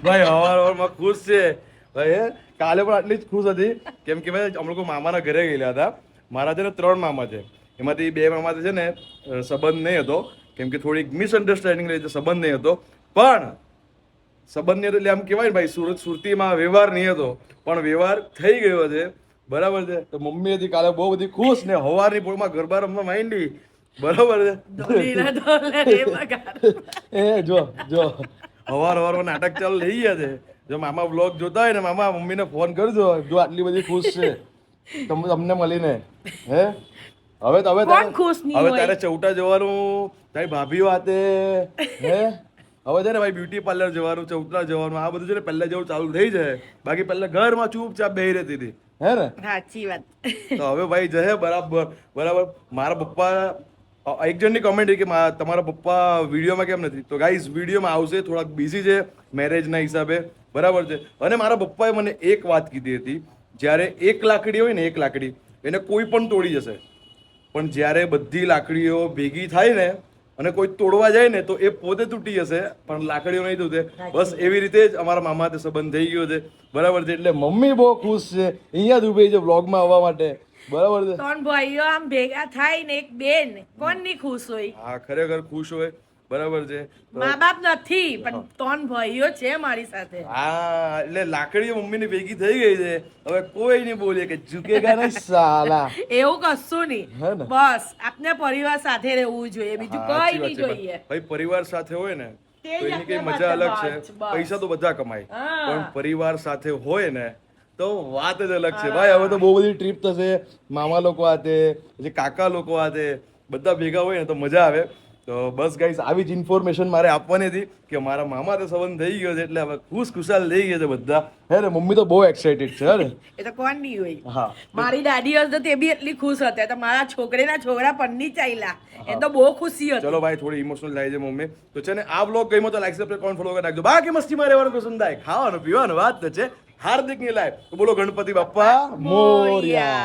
ભાઈ હવારમાં ખુશ છે ભાઈ. કાલે પણ આટલી જ ખુશ હતી કેમ કે ભાઈ અમે લોકો મામાના ઘરે ગયેલા હતા. મારા છે ને 3 મામા છે, એમાંથી 2 મામા છે ને સંબંધ નહીં હતો કેમ કે થોડીક મિસઅન્ડરસ્ટેન્ડિંગ રહી, સંબંધ નહીં હતો. પણ સંબંધ નહીં હતો એટલે આમ કહેવાય ને ભાઈ, સુરતીમાં વ્યવહાર નહીં હતો પણ વ્યવહાર થઈ ગયો છે, બરાબર છે. તો મમ્મી હતી કાલે બહુ બધી ખુશ ને હવારની પોળમાં ગરબા રમવા માંડી, બરાબર છે. એ જો હવારમાં નાટક ચાલુ થઈ ગયા છે. જો મામા વ્લોગ જોતા હોય ને મામા મમ્મીને ફોન કરજો, જો આટલી બધી ખુશ છે તમને મળીને. હે હવે તારે ચૌટા જવાનું, તારી ભાભીઓ હાથે. હે હવે છે ને ભાઈ બ્યુટી પાર્લર જવાનું, ચૌટા જવાનું, આ બધું છે ને પહેલા જેવું ચાલુ થઈ જાય. બાકી પહેલા ઘરમાં ચૂપચાપ બેહી રહેતી હતી, હે ને? સાચી વાત. તો હવે ભાઈ જશે બરાબર. મારા પપ્પા એક જણની કોમેન્ટ કે તમારા પપ્પા વિડીયોમાં કેમ નથી? તો ગાઈઝ વિડીયોમાં આવશે, થોડાક બિઝી છે મેરેજના હિસાબે, બરાબર છે. અને મારા પપ્પાએ મને એક વાત કીધી હતી, જ્યારે એક લાકડી હોય ને, એક લાકડી એને કોઈ પણ તોડી જશે, પણ જ્યારે બધી લાકડીઓ ભેગી થાય ને અને કોઈ તોડવા જાય ને તો એ પોતે તૂટી જશે પણ લાકડીઓ નહીં તૂટે. બસ એવી રીતે જ અમારા મામા તે સંબંધ થઈ ગયો છે, બરાબર છે. એટલે મમ્મી બહુ ખુશ છે, અહીંયા જ ઉભી છે વ્લોગમાં આવવા માટે, બરાબર છે. 3 ભાઈઓ આમ ભેગા થાય ને એક બેન, કોણ ની ખુશ હોય? હા ખરેખર ખુશ હોય, બરાબર છે. મા બાપ નથી પણ 3 ભાઈઓ છે મારી સાથે. હા એટલે લાકડીઓ મમ્મીની ભેગી થઈ ગઈ છે, હવે કોઈ નહીં બોલે કે ઝુકેગા નહીં સાલા. એવું કશું નહીં, હે ને? બસ આપને પરિવાર સાથે રહેવું જોઈએ, બીજું કઈ નહીં જોઈએ. ભાઈ પરિવાર સાથે હોય ને તે તો જ એની કઈ આપણે મજા અલગ માટે છે. બસ. પૈસા તો બધા કમાય હા. પણ પરિવાર સાથે હોય ને તો વાત જ અલગ છે ભાઈ. હવે તો બહુ બધી ટ્રીપ થશે, મામા લોકો હાથે, પછી કાકા લોકો હાથે, બધા ભેગા હોય ને તો મજા આવે. તો બસ ગાઈસ આવી જ ઇન્ફોર્મેશન મારે આપવાની હતી કે મારા મામા તો સંબંધ થઈ ગયો છે એટલે હવે ખુશાલ થઈ ગયા છે બધા, હે ને? મમ્મી તો બહુ એક્સાઇટેડ છે, હે ને? એ તો કોણ નહીં હોય. હા મારી દાદી હતી તે બી એટલી ખુશ હતા, તો મારા છોકરીના છોકરા પન્ની ચાલ્યા, એ તો બહુ ખુશી હતી. ચલો ભાઈ થોડી ઇમોશનલ થાય છે મમ્મી. તો છે ને આ બ્લોગ ગમ્યો તો લાઈક સબસ્ક્રાઇબ કોણ ફોલો કરી નાખજો. બાકી મસ્તીમાં રહેવાનું પસંદ થાય, ખાવાનું પીવાનું વાત તો છે હાર્દિકની લાઈફ. તો બોલો ગણપતિ બાપ્પા મોરયા.